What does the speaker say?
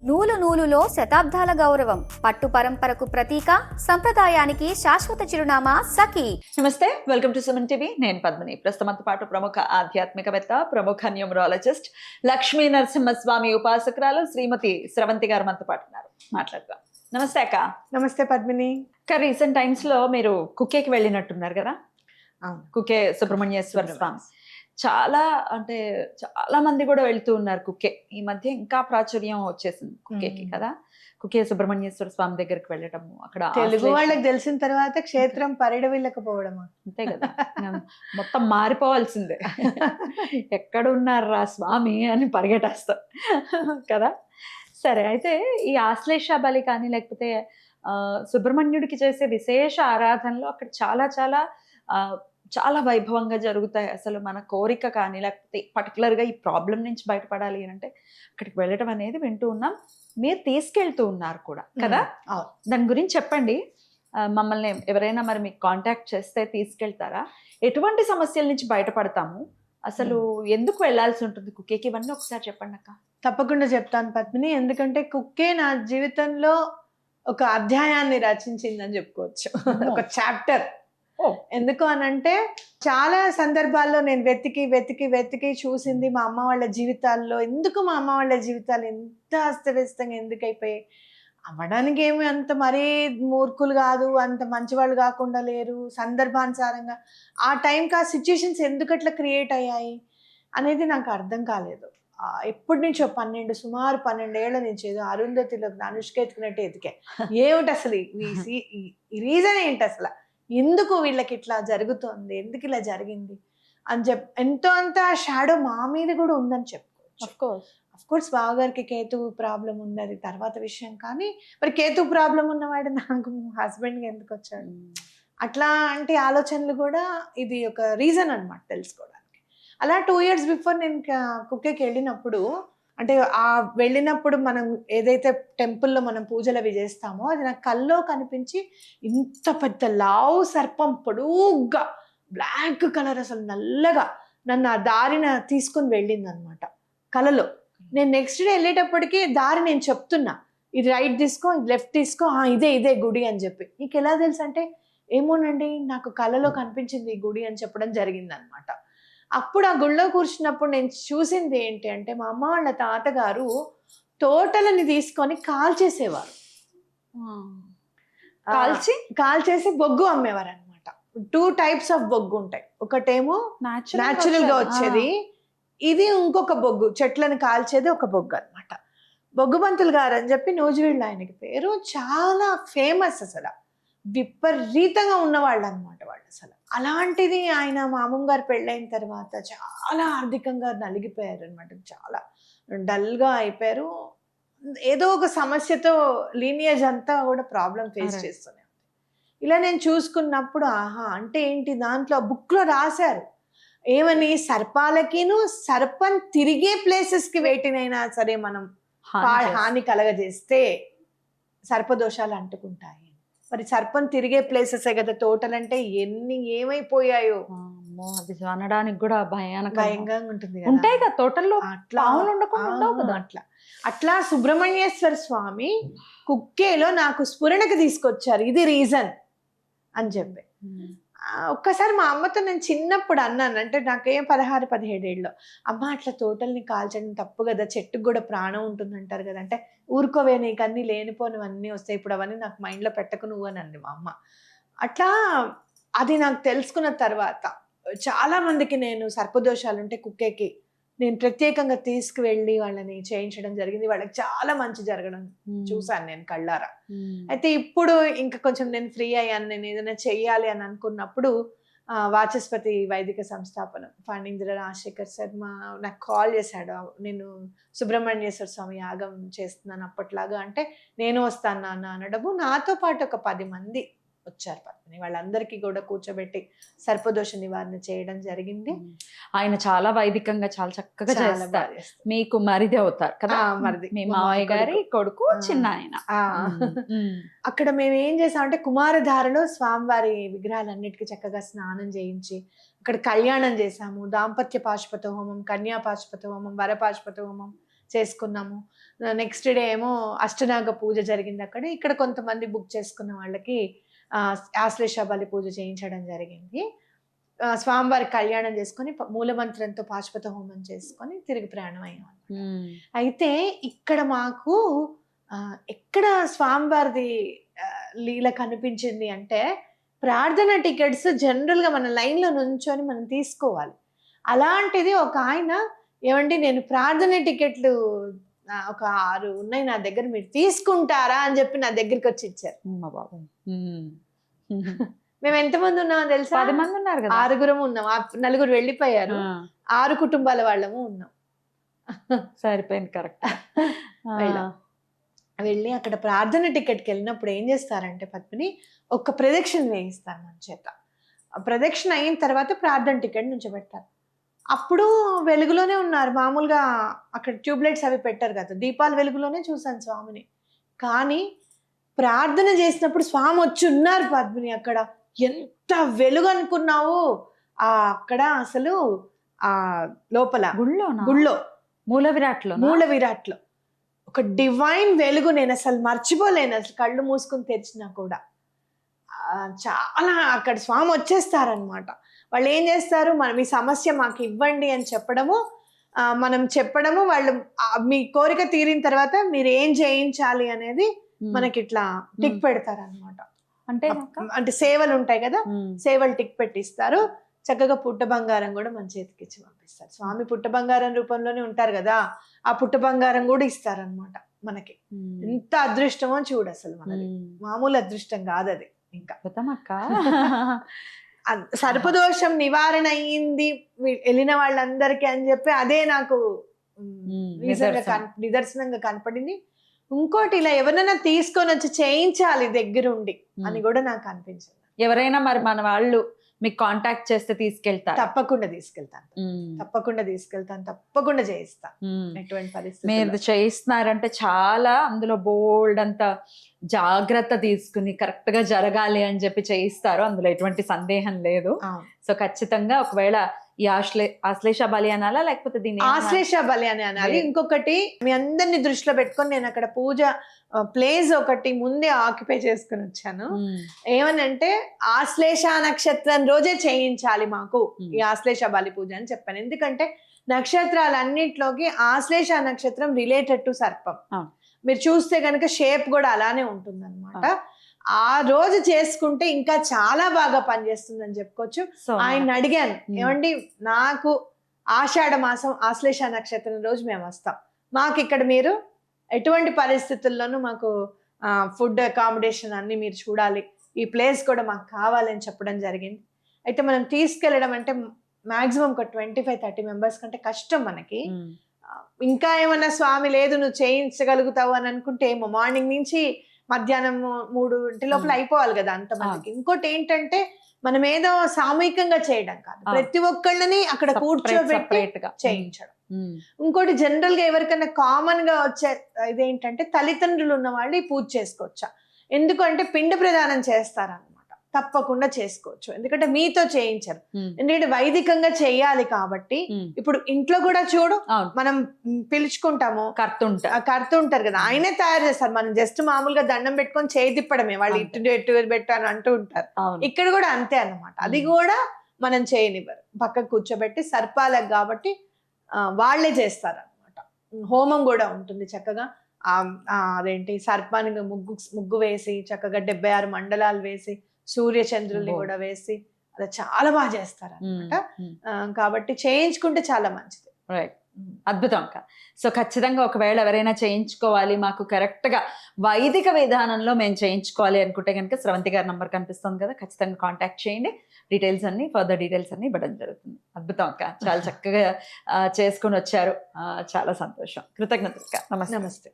నూలు నూలులో శతాబ్దాల గౌరవం, పట్టు పరంపరకు ప్రతీక, సంప్రదాయానికి శాశ్వత చిరునామా సఖీ. నమస్తే, వెల్కమ్ టు సుమన్ టీవీ. నేను పద్మిని. ప్రస్తుతంతో పాటు ప్రముఖ ఆధ్యాత్మికవేత్త, ప్రముఖ న్యూమరాలజిస్ట్, లక్ష్మీ నరసింహస్వామి ఉపాసకురాలు శ్రీమతి స్రవంతి గారు మనతో పాటు ఉన్నారు. మాట్లాడదాం. నమస్తే అక్క. నమస్తే పద్మిని. రీసెంట్ టైమ్స్ లో మీరు కుక్కేకి వెళ్ళినట్టున్నారు కదా? కుక్కే సుబ్రహ్మణ్యేశ్వర స్వామి చాలా మంది కూడా వెళ్తూ ఉన్నారు కుక్కే. ఈ మధ్య ఇంకా ప్రాచుర్యం వచ్చేసింది కుక్కేకి కదా. కుక్కే సుబ్రహ్మణ్యేశ్వర స్వామి దగ్గరికి వెళ్ళటము, అక్కడ తెలుగు వాళ్ళకి తెలిసిన తర్వాత క్షేత్రం పరిడవిల్లకపోవడమా, అంతే కదా. మొత్తం మారిపోవాల్సిందే. ఎక్కడ ఉన్నారా స్వామి అని పరిగెట్టేస్తాం కదా. సరే, అయితే ఈ ఆశ్లేష బలి కానీ లేకపోతే సుబ్రహ్మణ్యుడికి చేసే విశేష ఆరాధనలు అక్కడ చాలా చాలా చాలా వైభవంగా జరుగుతాయి. అసలు మన కోరిక కానీ లేకపోతే పర్టికులర్గా ఈ ప్రాబ్లం నుంచి బయటపడాలి అంటే అక్కడికి వెళ్ళటం అనేది వింటూ ఉన్నాం. మీరు తీసుకెళ్తూ ఉన్నారు కూడా కదా. దాని గురించి చెప్పండి. మమ్మల్ని ఎవరైనా మరి మీకు కాంటాక్ట్ చేస్తే తీసుకెళ్తారా? ఎటువంటి సమస్యల నుంచి బయటపడతాము? అసలు ఎందుకు వెళ్ళాల్సి ఉంటుంది కుక్కేకి? ఇవన్నీ ఒకసారి చెప్పండి అక్క. తప్పకుండా చెప్తాను పద్మిని. ఎందుకంటే కుక్కే నా జీవితంలో ఒక అధ్యాయాన్ని రచించిందని చెప్పుకోవచ్చు, ఒక చాప్టర్. ఎందుకు అనంటే చాలా సందర్భాల్లో నేను వెతికి వెతికి వెతికి చూసింది మా అమ్మ వాళ్ళ జీవితాల్లో. ఎందుకు మా అమ్మ వాళ్ళ జీవితాలు ఎంత అస్తవ్యస్తంగా ఎందుకు అయిపోయాయి? అవ్వడానికి ఏమి అంత మరీ మూర్ఖులు కాదు, అంత మంచివాళ్ళు కాకుండా లేరు. సందర్భానుసారంగా ఆ టైంకి ఆ సిచ్యుయేషన్స్ ఎందుకు అట్లా క్రియేట్ అయ్యాయి అనేది నాకు అర్థం కాలేదు. ఎప్పటి నుంచో సుమారు 12 ఏళ్ల నుంచి ఏదో అరుంధతిలో అనుష్క ఎత్తుకున్నట్టు ఎతికే. ఏమిటి అసలు ఈ రీజన్ ఏంటి, అసలు ఎందుకు వీళ్ళకి ఇట్లా జరుగుతోంది, ఎందుకు ఇలా జరిగింది అని ఎంతో అంత షాడో మా మీద కూడా ఉందని చెప్పుకోవచ్చు. అఫ్ కోర్స్ బావగారికి కేతు ప్రాబ్లం ఉన్నది తర్వాత విషయం. కానీ మరి కేతు ప్రాబ్లం ఉన్నవాడు నాకు హస్బెండ్గా ఎందుకు వచ్చాడు అట్లా అంటే ఆలోచనలు కూడా ఇది ఒక రీజన్ అనమాట తెలుసుకోవడానికి. అలా 2 years బిఫోర్ నేను కుక్కేకి వెళ్ళినప్పుడు, అంటే వెళ్ళినప్పుడు మనం ఏదైతే టెంపుల్లో మనం పూజలు అవి చేస్తామో అది నాకు కల్లో కనిపించి, ఇంత పెద్ద లావు సర్పం పొడుగ్గా బ్లాక్ కలర్ అసలు నల్లగా నన్ను ఆ దారిన తీసుకుని వెళ్ళింది అనమాట కలలో. నేను నెక్స్ట్ డే వెళ్ళేటప్పటికి దారి నేను చెప్తున్నా, ఇది రైట్ తీసుకో, ఇది లెఫ్ట్ తీసుకో, ఇదే గుడి అని చెప్పి. నీకు ఎలా తెలుసు అంటే, ఏమోనండి నాకు కలలో కనిపించింది ఈ గుడి అని చెప్పడం జరిగింది అనమాట. అప్పుడు ఆ గుళ్ళో కూర్చున్నప్పుడు నేను చూసింది ఏంటి అంటే, మా అమ్మ వాళ్ళ తాతగారు తోటలని తీసుకొని కాల్చేసేవారు. కాల్చేసి బొగ్గు అమ్మేవారు అనమాట. 2 types ఆఫ్ బొగ్గు ఉంటాయి. ఒకటేమో న్యాచురల్ గా వచ్చేది, ఇది ఇంకొక బొగ్గు, చెట్లను కాల్చేది ఒక బొగ్గు అనమాట. బొగ్గుబంతులు గారు అని చెప్పి నూజివీడులో ఆయనకి పేరు, చాలా ఫేమస్. అసలు విపరీతంగా ఉన్నవాళ్ళు అనమాట వాళ్ళు. అసలు అలాంటిది ఆయన మా అమ్మమ్మ గారు పెళ్ళైన తర్వాత చాలా ఆర్థికంగా నలిగిపోయారు అనమాట. చాలా డల్గా అయిపోయారు. ఏదో ఒక సమస్యతో లీనియేజ్ అంతా కూడా ప్రాబ్లం ఫేస్ చేస్తూనే ఉంది. ఇలా నేను చూసుకున్నప్పుడు అంటే ఏంటి, దాంట్లో బుక్లో రాశారు ఏమని, సర్పాలకిను సర్పం తిరిగే ప్లేసెస్కి వేటినైనా సరే మనం హాని కలగజేస్తే సర్పదోషాలు అంటుకుంటాయి. మరి సర్పం తిరిగే ప్లేసెసే కదా తోటలంటే, ఏమైపోయాయో అది అనడానికి కూడా భయంగా ఉంటుంది. ఉంటాయి కదా తోటల్లో, అట్లా సుబ్రహ్మణ్యేశ్వర స్వామి కుక్కేలో నాకు స్ఫురణకు తీసుకొచ్చారు, ఇది రీజన్ అని చెప్పి. ఒక్కసారి మా అమ్మతో నేను చిన్నప్పుడు అన్నాను, అంటే నాకేం 16-17 ఏళ్ళు, అమ్మ అట్లా తోటల్ని కాల్చడం తప్పు కదా, చెట్టుకు కూడా ప్రాణం ఉంటుంది అంటారు కదా. అంటే ఊరుకోవే, నీకు అన్నీ లేనిపోనివన్నీ వస్తాయి, ఇప్పుడు అవన్నీ నాకు మైండ్లో పెట్టకు నువ్వు అని అంది మా అమ్మ. అట్లా అది నాకు తెలుసుకున్న తర్వాత చాలా మందికి నేను సర్పదోషాలు ఉంటే కుక్కేకి నేను ప్రత్యేకంగా తీసుకువెళ్ళి వాళ్ళని చేయించడం జరిగింది. వాళ్ళకి చాలా మంచి జరగడం చూసాను నేను కళ్ళారా. అయితే ఇప్పుడు ఇంకా కొంచెం నేను ఫ్రీ అయ్యాను, నేను ఏదైనా చెయ్యాలి అని అనుకున్నప్పుడు వాచస్పతి వైదిక సంస్థాపనం ఫణీంద్ర రాజశేఖర్ శర్మ నాకు కాల్ చేశాడు. నేను సుబ్రహ్మణ్యేశ్వర స్వామి యాగం చేస్తున్నాను అప్పట్లాగా, అంటే నేను వస్తాను నాన్న అనడము. నాతో పాటు ఒక 10 మంది వచ్చారు పద్మిని. వాళ్ళందరికీ కూడా కూర్చోబెట్టి సర్పదోష నివారణ చేయడం జరిగింది. ఆయన చాలా వైదికంగా చాలా చక్కగా చేస్తారు. మీకు మరిది అవుతారు కదా, మరిది మీ మావయ్య గారి కొడుకు, చిన్న ఆయన. అక్కడ మేము ఏం చేసామంటే కుమారధారలో స్వామివారి విగ్రహాలన్నిటికీ చక్కగా స్నానం చేయించి అక్కడ కళ్యాణం చేసాము. దాంపత్య పాశుపత హోమం, కన్యా పాశుపత హోమం, వర పాశుపత హోమం చేసుకున్నాము. నెక్స్ట్ డే ఏమో అష్టనాగ పూజ జరిగింది అక్కడ. ఇక్కడ కొంతమంది బుక్ చేసుకున్న వాళ్ళకి ఆశ్లేష బలి పూజ చేయించడం జరిగింది. స్వామివారి కళ్యాణం చేసుకొని మూలమంత్రంతో పాశుపత హోమం చేసుకొని తిరిగి ప్రయాణం అయ్యాం. అయితే ఇక్కడ మాకు ఎక్కడ స్వామివారిది లీల కనిపించింది అంటే, ప్రార్థన టికెట్స్ జనరల్ గా మన లైన్ లో నుంచొని మనం తీసుకోవాలి. అలాంటిది ఒక ఆయన, ఏమండి నేను ప్రార్థన టికెట్లు ఒక 6 ఉన్నాయి నా దగ్గర, మీరు తీసుకుంటారా అని చెప్పి నా దగ్గరికి వచ్చి ఇచ్చారు. మేము ఎంతమంది ఉన్నామో తెలుసా? 10 మంది ఉన్నారు కదా. 6 ఉన్నాం. 4 వెళ్ళిపోయారు. 6 కుటుంబాల వాళ్ళము ఉన్నాం. సరిపోయింది, కరెక్ట్. వెళ్ళి అక్కడ ప్రార్థన టికెట్కి వెళ్ళినప్పుడు ఏం చేస్తారంటే పద్మిని, ఒక్క ప్రదక్షిణ వేయిస్తారు మన చేత. ప్రదక్షిణ అయిన తర్వాత ప్రార్థన టికెట్ నుంచి పెడతారు. అప్పుడు వెలుగులోనే ఉన్నారు. మామూలుగా అక్కడ ట్యూబ్లైట్స్ అవి పెట్టారు కదా, దీపాల వెలుగులోనే చూసాను స్వామిని. కానీ ప్రార్థన చేసినప్పుడు స్వామి వచ్చి ఉన్నారు పద్మిని. అక్కడ ఎంత వెలుగు అనుకున్నావు. అక్కడ అసలు ఆ లోపల గుళ్ళో మూల విరాట్లో ఒక డివైన్ వెలుగు నేను అసలు మర్చిపోలేను. అసలు కళ్ళు మూసుకుని తెరిచినా కూడా చాలా అక్కడ స్వామి వచ్చేస్తారనమాట. వాళ్ళు ఏం చేస్తారు, మీ సమస్య మాకు ఇవ్వండి అని చెప్పడము, మనం చెప్పడము, వాళ్ళు మీ కోరిక తీరిన తర్వాత మీరు ఏం చేయించాలి అనేది మనకి ఇట్లా టిక్ పెడతారు అనమాట. అంటే సేవలు ఉంటాయి కదా, సేవలు టిక్ పెట్టిస్తారు. చక్కగా పుట్ట బంగారం కూడా మన చేతికి ఇచ్చి పంపిస్తారు. స్వామి పుట్ట బంగారం రూపంలోనే ఉంటారు కదా, ఆ పుట్ట బంగారం కూడా ఇస్తారనమాట మనకి. ఎంత అదృష్టమో చూడు అసలు, మనది మామూలు అదృష్టం కాదు అది. ఇంకా సర్పదోషం నివారణ అయ్యింది వెళ్ళిన వాళ్ళందరికీ అని చెప్పి అదే నాకు నిదర్శనంగా కనపడింది. ఇంకోటి, ఇలా ఎవరైనా తీసుకొని వచ్చి చేయించాలి దగ్గరుండి అని కూడా నాకు అనిపించింది. ఎవరైనా మరి మన వాళ్ళు మీకు కాంటాక్ట్ చేస్తే తీసుకెళ్తారు? తప్పకుండా తీసుకెళ్తాను, తప్పకుండా చేయిస్తాను. ఎటువంటి పరిస్థితి మీరు చేయిస్తున్నారంటే చాలా అందులో బోల్డ్ అంత జాగ్రత్త తీసుకుని కరెక్ట్ గా జరగాలి అని చెప్పి చేయిస్తారు, అందులో ఎటువంటి సందేహం లేదు. సో ఖచ్చితంగా ఒకవేళ ఈ ఆశ్లేష బలి అనాలా లేకపోతే దీన్ని ఆశ్లేష బలి అని అనాలి. ఇంకొకటి మీ అందరినీ దృష్టిలో పెట్టుకొని నేను అక్కడ పూజ ప్లేస్ ఒకటి ముందే ఆక్యుపై చేసుకుని వచ్చాను. ఏమనంటే ఆశ్లేష నక్షత్రం రోజే చేయించాలి మాకు ఈ ఆశ్లేష బలి పూజ అని చెప్పాను. ఎందుకంటే నక్షత్రాలన్నిట్లోకి ఆశ్లేష నక్షత్రం రిలేటెడ్ టు సర్పం. మీరు చూస్తే కనుక షేప్ కూడా అలానే ఉంటుంది అనమాట. ఆ రోజు చేసుకుంటే ఇంకా చాలా బాగా పనిచేస్తుంది అని చెప్పుకోవచ్చు. ఆయన అడిగాను, ఏమండి నాకు ఆషాఢ మాసం ఆశ్లేష నక్షత్రం రోజు మేము వస్తాం, మాకు ఇక్కడ మీరు ఎటువంటి పరిస్థితుల్లోనూ మాకు ఫుడ్ అకామిడేషన్ అన్ని మీరు చూడాలి, ఈ ప్లేస్ కూడా మాకు కావాలని చెప్పడం జరిగింది. అయితే మనం తీసుకెళ్ళడం అంటే మాక్సిమం ఒక 25-30 మెంబర్స్ కంటే కష్టం మనకి. ఇంకా ఏమన్నా స్వామి లేదు నువ్వు చేయించగలుగుతావు అని అనుకుంటే ఏమో మార్నింగ్ నుంచి మధ్యాహ్నం 3 లోపల అయిపోవాలి కదా అంతమందికి. ఇంకోటి ఏంటంటే మనం ఏదో సామూహికంగా చేయడం కాదు, ప్రతి ఒక్కళ్ళని అక్కడ కూర్చోబెట్టి చేయించడం. ఇంకోటి జనరల్ గా ఎవరికైనా కామన్ గా వచ్చే ఇదేంటంటే తల్లిదండ్రులు ఉన్న వాళ్ళు ఈ పూజ చేసుకోవచ్చా, ఎందుకంటే పిండ ప్రదానం చేస్తారన్నమాట. తప్పకుండా చేసుకోవచ్చు, ఎందుకంటే మీతో చేయించరు, ఎందుకంటే వైదికంగా చేయాలి కాబట్టి. ఇప్పుడు ఇంట్లో కూడా చూడు, మనం పిలుచుకుంటాము, కర్త ఉంటారు కదా, ఆయనే తయారు చేస్తారు. మనం జస్ట్ మామూలుగా దండం పెట్టుకొని చేయి తిప్పడమే, వాళ్ళు ఇటు పెట్టాను అంటూ ఉంటారు. ఇక్కడ కూడా అంతే అన్నమాట. అది కూడా మనం చేయనివ్వరు, పక్కకు కూర్చోబెట్టి సర్పాలకు కాబట్టి వాళ్లే చేస్తారు అనమాట. హోమం కూడా ఉంటుంది చక్కగా. అదేంటి సర్పానికి ముగ్గు వేసి చక్కగా 76 మండలాలు వేసి సూర్య చంద్రుల్ని కూడా వేసి అది చాలా బాగా చేస్తారు అనమాట. కాబట్టి చేయించుకుంటే చాలా మంచిది. రైట్, అద్భుతం అక్క. సో ఖచ్చితంగా ఒకవేళ ఎవరైనా చేయించుకోవాలి, మాకు కరెక్ట్ గా వైదిక విధానంలో మేము చేయించుకోవాలి అనుకుంటే కనుక స్రవంతి గారి నంబర్ కనిపిస్తుంది కదా, ఖచ్చితంగా కాంటాక్ట్ చేయండి. డీటెయిల్స్ అన్ని ఫర్దర్ డీటెయిల్స్ అన్ని ఇవ్వడం జరుగుతుంది. అద్భుతం అక్క, చాలా చక్కగా చేసుకుని వచ్చారు. చాలా సంతోషం. కృతజ్ఞతలు అక్క. నమస్తే.